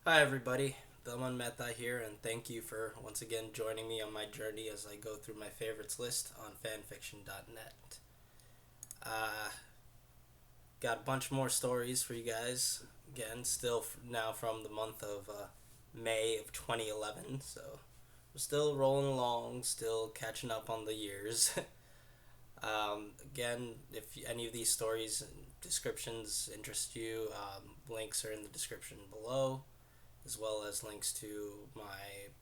Hi, everybody. Belman Mehta here, and thank you for once again joining me on my journey as I go through my favorites list on fanfiction.net. Uh, got a bunch more stories for you guys. Again, still now from the month of May of 2011, so we're still rolling along, still catching up on the years. Again, if any of these stories and descriptions interest you, links are in the description below, as well as links to my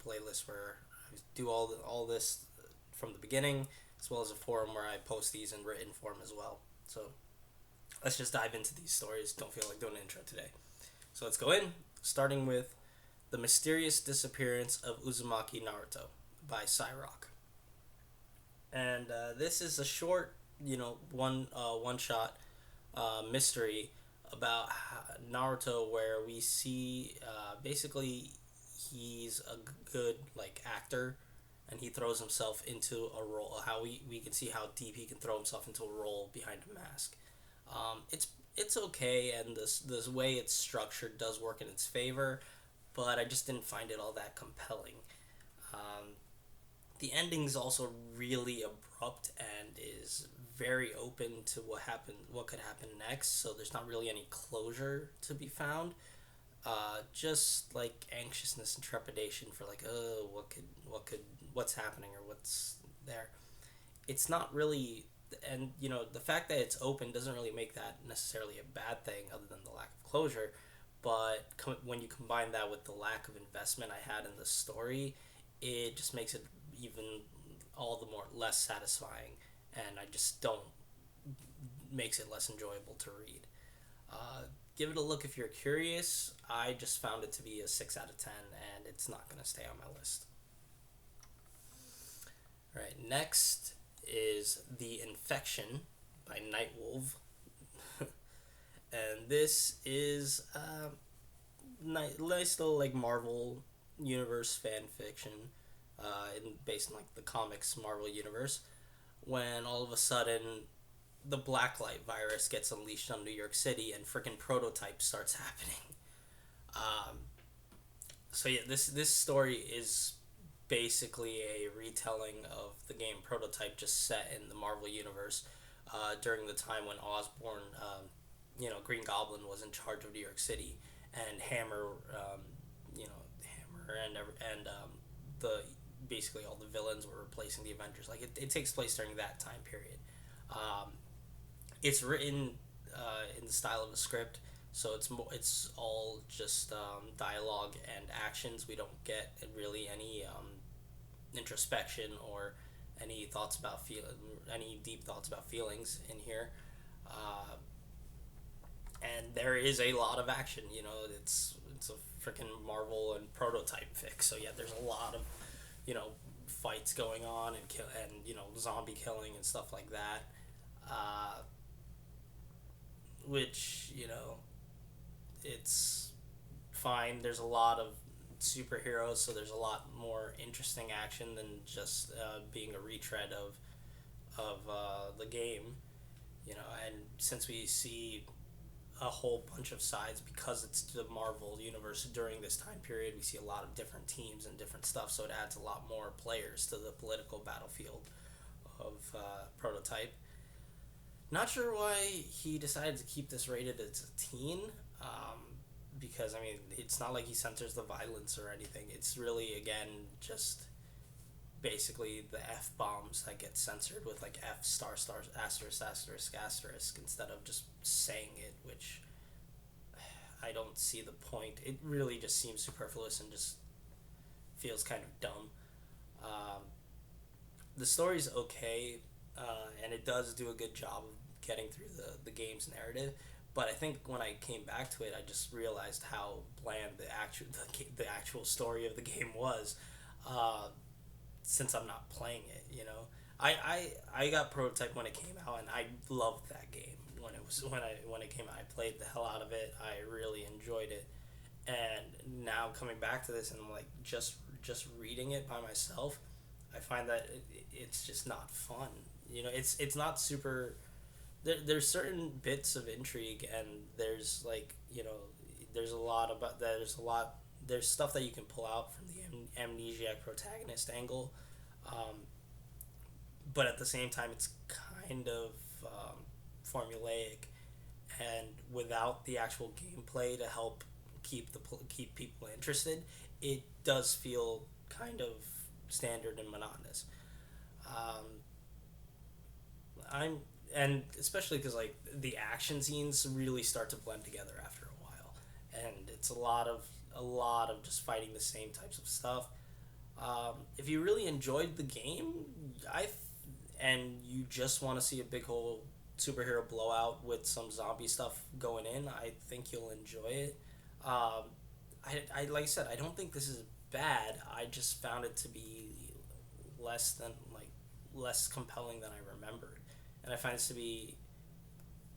playlist where I do all this from the beginning, as well as a forum where I post these in written form as well. So let's just dive into these stories. Don't feel like doing an intro today. So let's go in, starting with The Mysterious Disappearance of Uzumaki Naruto by Syroc. And this is a short, one shot mystery about Naruto, where we see basically he's a good actor, and he throws himself into a role. How we can see how deep he can throw himself into a role behind a mask. It's okay, and this way it's structured does work in its favor, but I just didn't find it all that compelling. Um, the ending's also really abrupt and is very open to what could happen next. So there's not really any closure to be found. Just like anxiousness and trepidation for oh, what's happening or what's there. It's not really, and the fact that it's open doesn't really make that necessarily a bad thing, other than the lack of closure. But when you combine that with the lack of investment I had in the story, it just makes it even all the more less satisfying, and I just don't makes it less enjoyable to read. Give it a look if you're curious. I just found it to be a 6 out of 10, and it's not going to stay on my list. All right, next is The Infection by Nightwolv. And this is nice little Marvel universe fan fiction, based in the comics Marvel universe. When all of a sudden the blacklight virus gets unleashed on New York City and freaking Prototype starts happening. Um, so yeah, this story is basically a retelling of the game Prototype, just set in the Marvel universe, during the time when Osborn, Green Goblin, was in charge of New York City, and Hammer, Hammer and the basically all the villains were replacing the Avengers. It takes place during that time period. Um, it's written in the style of a script, so it's all just dialogue and actions. We don't get really any introspection or any deep thoughts about feelings in here. Uh, and there is a lot of action. It's a freaking Marvel and Prototype fix. So yeah, there's a lot of fights going on, and zombie killing and stuff like that. Uh, which it's fine. There's a lot of superheroes, so there's a lot more interesting action than just being a retread of the game. And since we see a whole bunch of sides, because it's the Marvel universe during this time period, we see a lot of different teams and different stuff, so it adds a lot more players to the political battlefield of Prototype. Not sure why he decided to keep this rated as a teen, because I mean it's not like he censors the violence or anything. It's really, again, just basically the F bombs that get censored with F star star asterisk asterisk asterisk instead of just saying it, which I don't see the point. It really just seems superfluous and just feels kind of dumb. Um, the story's okay, and it does do a good job of getting through the game's narrative. But I think when I came back to it, I just realized how bland the actual story of the game was. Uh, since I'm not playing it, I got Prototype when it came out, and I loved that game when it came out. I played the hell out of it. I really enjoyed it, and now coming back to this and just reading it by myself, I find that it's just not fun. It's not super. There's certain bits of intrigue, and there's there's a lot there's stuff that you can pull out from the amnesiac protagonist angle, but at the same time it's kind of formulaic, and without the actual gameplay to help keep people interested, it does feel kind of standard and monotonous. Um, I'm and especially because like the action scenes really start to blend together after a while, and it's a lot of just fighting the same types of stuff. If you really enjoyed the game, and you just want to see a big whole superhero blowout with some zombie stuff going in, I think you'll enjoy it. Um, I like I said, I don't think this is bad. I just found it to be less than like less compelling than I remembered, and I find this to be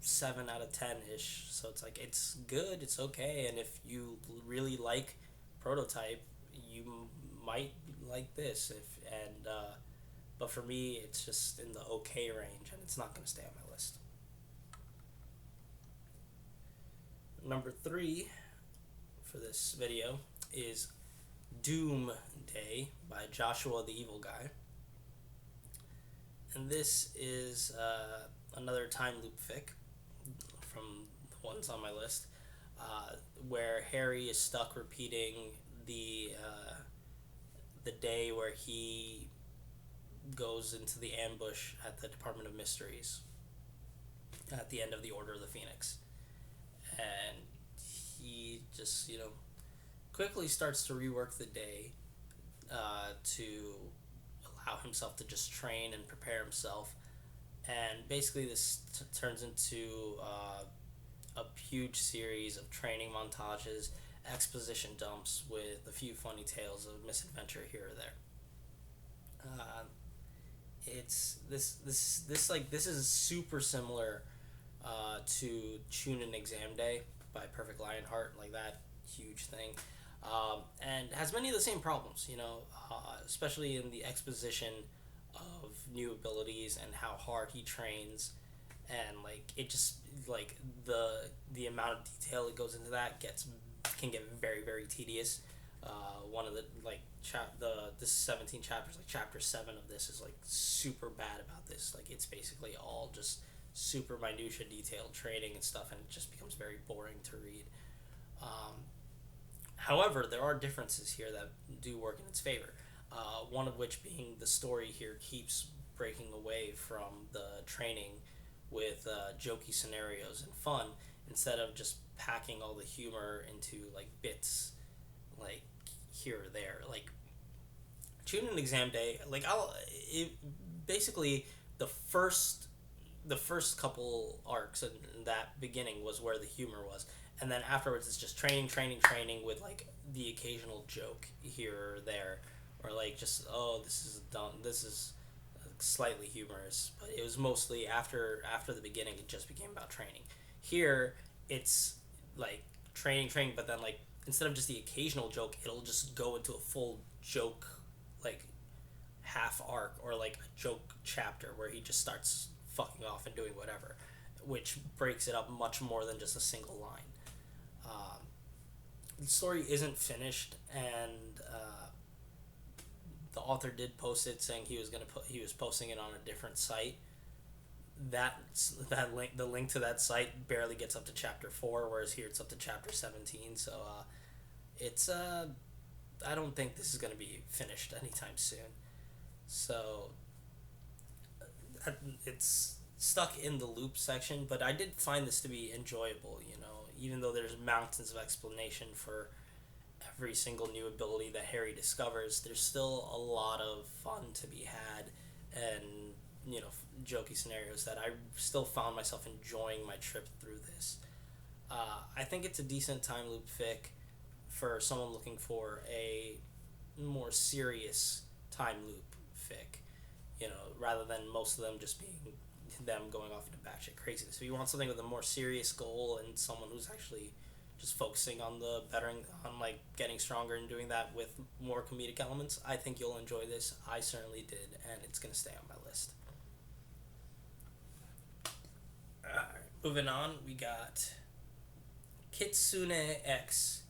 7 out of 10 ish. So it's like it's good, it's okay, and if you really like Prototype, you might like this. If and But for me, it's just in the okay range, and it's not going to stay on my list. Number 3 for this video is Doom Day by Joshua the Evil Guy. And this is another time loop fic from the ones on my list, where Harry is stuck repeating the day where he goes into the ambush at the Department of Mysteries at the end of the Order of the Phoenix. And he just, quickly starts to rework the day to allow himself to just train and prepare himself. And basically this turns into a huge series of training montages, exposition dumps with a few funny tales of misadventure here or there. It's this is super similar to Chunin Exam Day by Perfect Lionheart, like that huge thing, and has many of the same problems, especially in the exposition of new abilities and how hard he trains, and like it just like the amount of detail that goes into that can get very, very tedious. One of the like this 17 chapters, like chapter 7 of this is like super bad about this. Like it's basically all just super minutia detailed training and stuff, and it just becomes very boring to read. However, there are differences here that do work in its favor. One of which being the story here keeps breaking away from the training with jokey scenarios and fun, instead of just packing all the humor into like bits, like here or there. Like Chunin Exam Day, basically the first couple arcs in that beginning was where the humor was, and then afterwards it's just training with like the occasional joke here or there, or like just this is slightly humorous, but it was mostly after the beginning it just became about training. Here it's like training, but then like instead of just the occasional joke, it'll just go into a full joke, like half arc or like a joke chapter where he just starts fucking off and doing whatever, which breaks it up much more than just a single line. The story isn't finished, and the author did post it saying he was posting it on a different site. The link to that site barely gets up to chapter 4, whereas here it's up to chapter 17. So it's I don't think this is going to be finished anytime soon. So it's stuck in the loop section, but I did find this to be enjoyable, even though there's mountains of explanation for every single new ability that Harry discovers. There's still a lot of fun to be had, and jokey scenarios that I still found myself enjoying my trip through this. I think it's a decent time loop fic for someone looking for a more serious time loop fic, rather than most of them just being them going off into batshit craziness. If you want something with a more serious goal and someone who's actually just focusing on like getting stronger and doing that with more comedic elements, I think you'll enjoy this. I certainly did, and it's gonna stay on my list. Alright, moving on, we got Kitsune X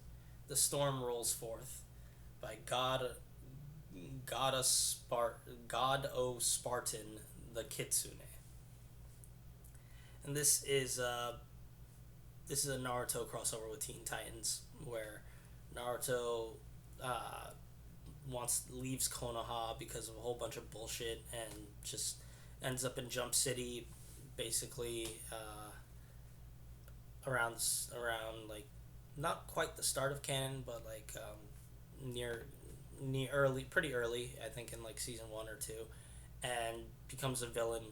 The storm rolls forth by godospartan, the Kitsune. And this is a Naruto crossover with Teen Titans, where Naruto uh, leaves Konoha because of a whole bunch of bullshit and just ends up in Jump City, basically around like not quite the start of canon, but like near early, pretty early, I think in like season 1 or 2, and becomes a villain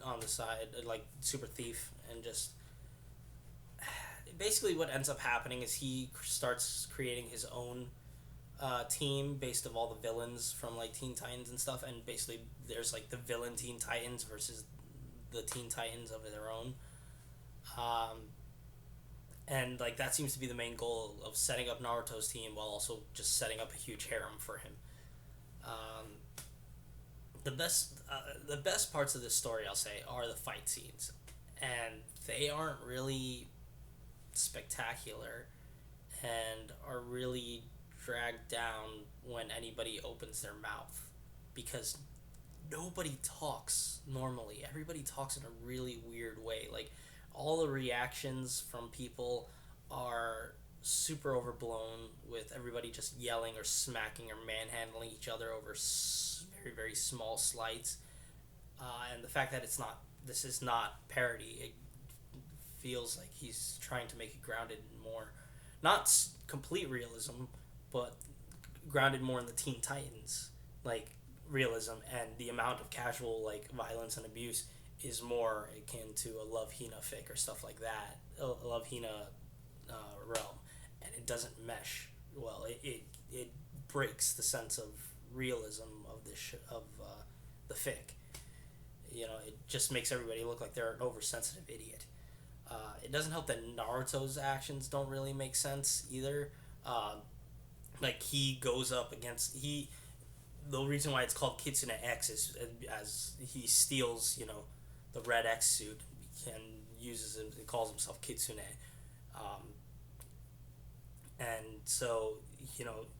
on the side, like super thief, and just basically what ends up happening is he starts creating his own team based of all the villains from like Teen Titans and stuff, and basically there's like the villain Teen Titans versus the Teen Titans of their own. Um, and like that seems to be the main goal of setting up Naruto's team while also just setting up a huge harem for him. Um, the best parts of this story, I'll say, are the fight scenes, and they aren't really spectacular and are really dragged down when anybody opens their mouth because nobody talks normally. Everybody talks in a really weird way. Like all the reactions from people are super overblown, with everybody just yelling or smacking or manhandling each other over very very small slights. And the fact that this is not parody, it feels like he's trying to make it grounded more, not complete realism, but grounded more in the Teen Titans like realism, and the amount of casual like violence and abuse is more akin to a Love Hina fic or stuff like that, a Love Hina realm, and it doesn't mesh well. It breaks the sense of realism of the fic. It just makes everybody look like they're an oversensitive idiot. It doesn't help that Naruto's actions don't really make sense either. Like he goes up against he. The reason why it's called Kitsune X is as he steals, the red X suit and uses it. He calls himself Kitsune, and so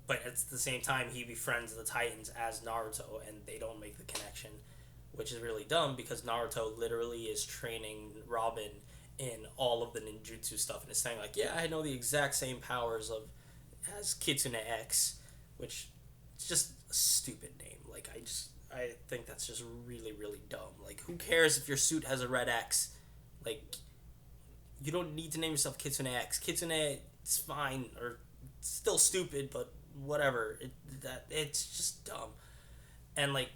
but at the same time he befriends the Titans as Naruto, and they don't make the connection, which is really dumb because Naruto literally is training Robin in all of the ninjutsu stuff, and is saying like, yeah, I know the exact same powers as Kitsune X, which is just a stupid name. Like I think that's just really really dumb. Like who cares if your suit has a red X? Like you don't need to name yourself Kitsune X. Kitsune, it's fine, or it's still stupid, but whatever. It's just dumb, and like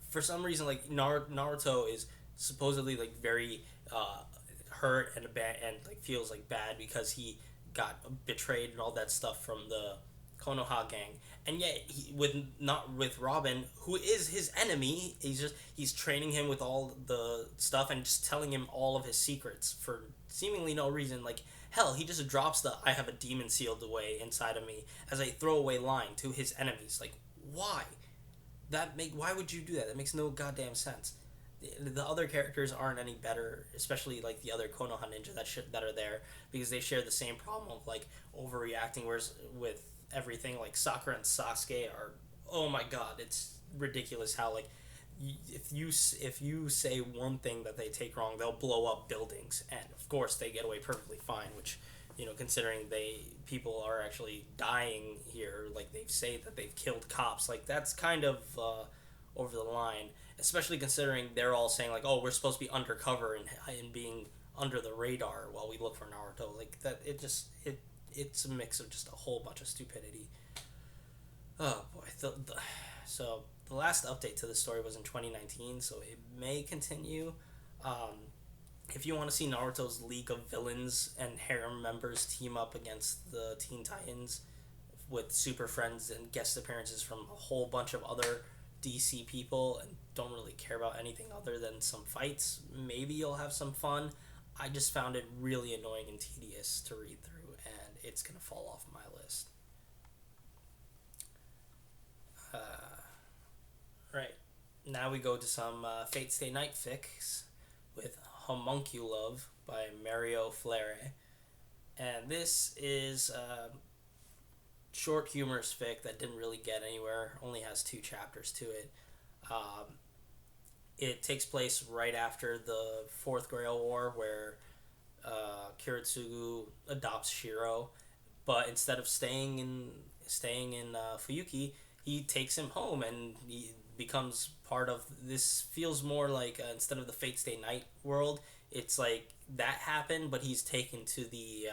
for some reason, like Naruto is supposedly like very hurt and bad, and like feels like bad because he got betrayed and all that stuff from the Konoha gang, and yet not with Robin, who is his enemy. He's training him with all the stuff and just telling him all of his secrets for seemingly no reason. Like hell, he just drops the "I have a demon sealed away inside of me" as a throwaway line to his enemies. Like why? Why would you do that? That makes no goddamn sense. The other characters aren't any better, especially like the other Konoha ninja that are there, because they share the same problem of like overreacting. Whereas with everything, like Sakura and Sasuke are, oh my god, it's ridiculous how like if you say one thing that they take wrong, they'll blow up buildings, and of course they get away perfectly fine. Which, considering people are actually dying here, like they say that they've killed cops, like that's kind of over the line. Especially considering they're all saying like, oh, we're supposed to be undercover and being under the radar while we look for Naruto. Like that, it's a mix of just a whole bunch of stupidity. Oh boy, so the last update to the story was in 2019, so it may continue. If you want to see Naruto's League of Villains and harem members team up against the Teen Titans with super friends and guest appearances from a whole bunch of other DC people, and don't really care about anything other than some fights, maybe you'll have some fun. I just found it really annoying and tedious to read through, and it's gonna fall off my list. Right, now we go to some Fatestay Night fics with Homunculove by Mario Flere, And this is short humorous fic that didn't really get anywhere. Only has 2 chapters to it. Um, it takes place right after the Fourth Grail War, where Kiritsugu adopts Shiro, but instead of staying in Fuyuki, he takes him home and he becomes part of this. Feels more like instead of the Fatestay Night world, it's like that happened, but he's taken to the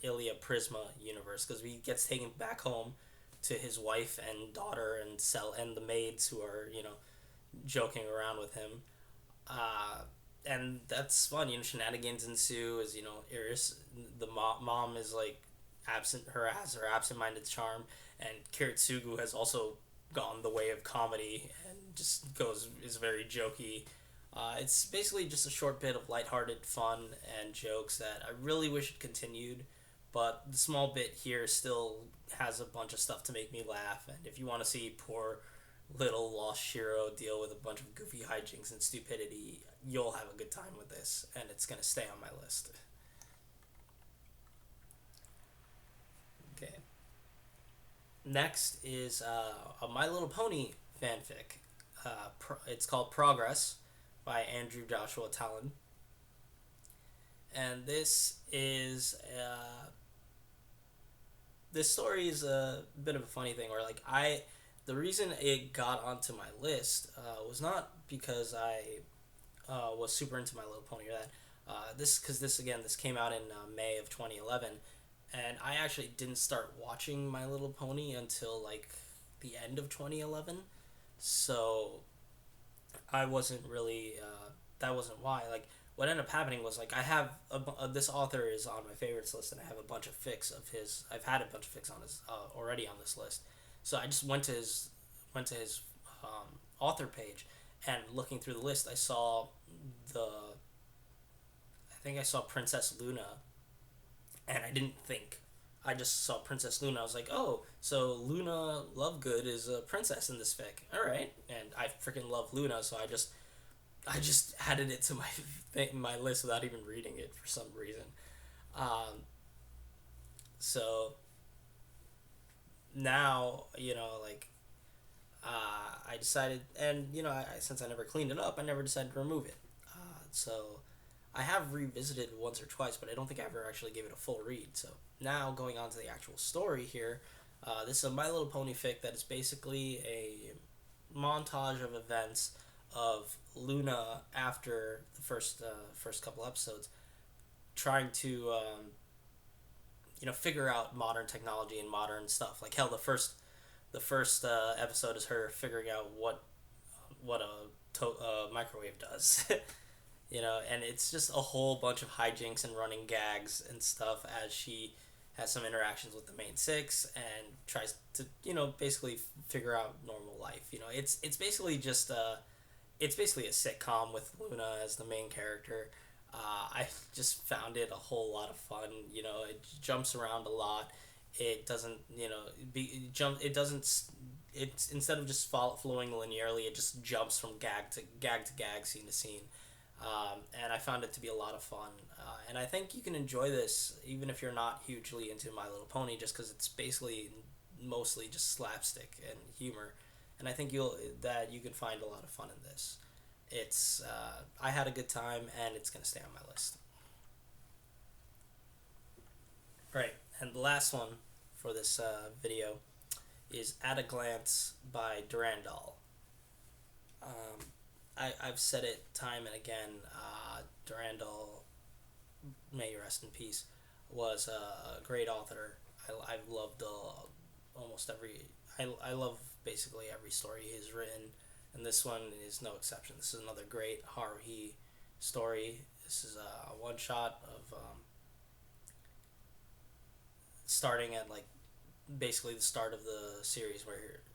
Ilia Prisma universe because he gets taken back home to his wife and daughter and the maids who are joking around with him. Uh, and that's fun. Shenanigans ensue as Iris, the mom is like absent. Her has her absent-minded charm, and Kiritsugu has also gone the way of comedy and just is very jokey. It's basically just a short bit of lighthearted fun and jokes that I really wish it continued, but the small bit here still has a bunch of stuff to make me laugh. And if you want to see poor little lost Shiro deal with a bunch of goofy hijinks and stupidity, you'll have a good time with this, and it's gonna stay on my list. Okay. Next is a My Little Pony fanfic. It's called Progress by Andrew Joshua Talon, and this story is a bit of a funny thing. Where like the reason it got onto my list was not because I was super into My Little Pony or that. This came out in May of 2011, and I actually didn't start watching My Little Pony until like the end of 2011. So I wasn't really. That wasn't why. Like what ended up happening was like I have this author is on my favorites list, and I have a bunch of fics of his. I've had a bunch of fics on his already on this list. So I just went to his author page, and looking through the list, I saw Princess Luna, and I didn't think. I just saw Princess Luna. I was like, oh, so Luna Lovegood is a princess in this fic. All right, and I freaking love Luna, so I just added it to my list without even reading it for some reason. So now like I decided, and since I never cleaned it up, I never decided to remove it. So I have revisited once or twice, but I don't think I ever actually gave it a full read. So now going on to the actual story here, this is a My Little Pony fic that is basically a montage of events of Luna after the first couple episodes, trying to figure out modern technology and modern stuff. Like hell, the first episode is her figuring out what a microwave does. And it's just a whole bunch of hijinks and running gags and stuff as she has some interactions with the main six and tries to basically figure out normal life. It's basically a sitcom with Luna as the main character. I just found it a whole lot of fun. It jumps around a lot. It doesn't, it doesn't. It's instead of just flowing linearly, it just jumps from gag to gag, scene to scene. And I found it to be a lot of fun. And I think you can enjoy this even if you're not hugely into My Little Pony, just because it's basically mostly just slapstick and humor. And I think you can find a lot of fun in this. I had a good time, and it's gonna stay on my list. Right, and the last one for this video is At a Glance by Durandal. I've said it time and again. Durandal, may you rest in peace, was a great author. I've loved almost every. I love basically every story he's written, and this one is no exception. This is another great Haruhi story. This is a one shot of starting at like basically the start of the series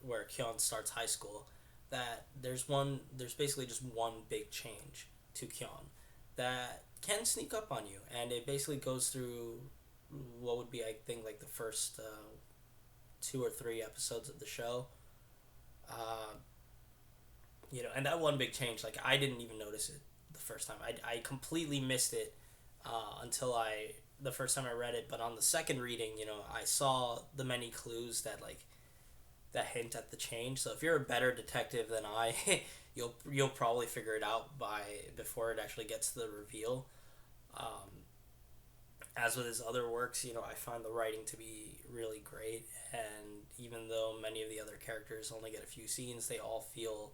where Kyon starts high school. That there's basically just one big change to Kyon that can sneak up on you, and it basically goes through what would be, I think, like the first 2 or 3 episodes of the show. And that one big change, like I didn't even notice it the first time. I completely missed it until I the first time I read it, but on the second reading, I saw the many clues that hint at the change. So if you're a better detective than I, you'll probably figure it out before it actually gets to the reveal. As with his other works, I find the writing to be really great, and even though many of the other characters only get a few scenes, they all feel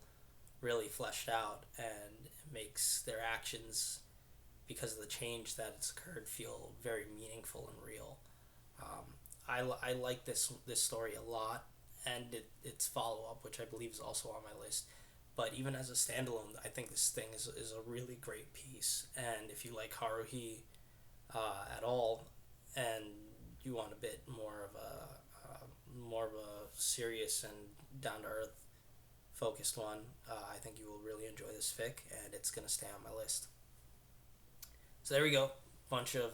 really fleshed out, and it makes their actions, because of the change that's occurred, feel very meaningful and real. I like this story a lot, and its follow up, which I believe is also on my list. But even as a standalone, I think this thing is a really great piece. And if you like Haruhi at all, and you want a bit more of a serious and down to earth focused one, I think you will really enjoy this fic, and it's gonna stay on my list. So there we go, bunch of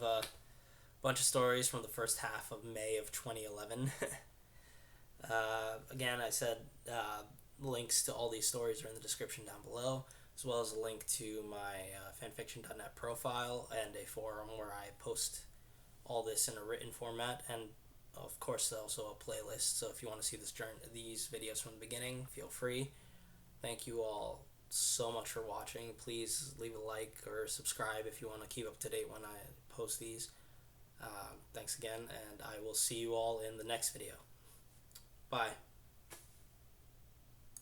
stories from the first half of May of 2011. Again, I said links to all these stories are in the description down below, as well as a link to my fanfiction.net profile and a forum where I post all this in a written format, and of course also a playlist. So if you want to see these videos from the beginning, feel free. Thank you all so much for watching. Please leave a like or subscribe if you want to keep up to date when I post these. Thanks again, and I will see you all in the next video. Bye.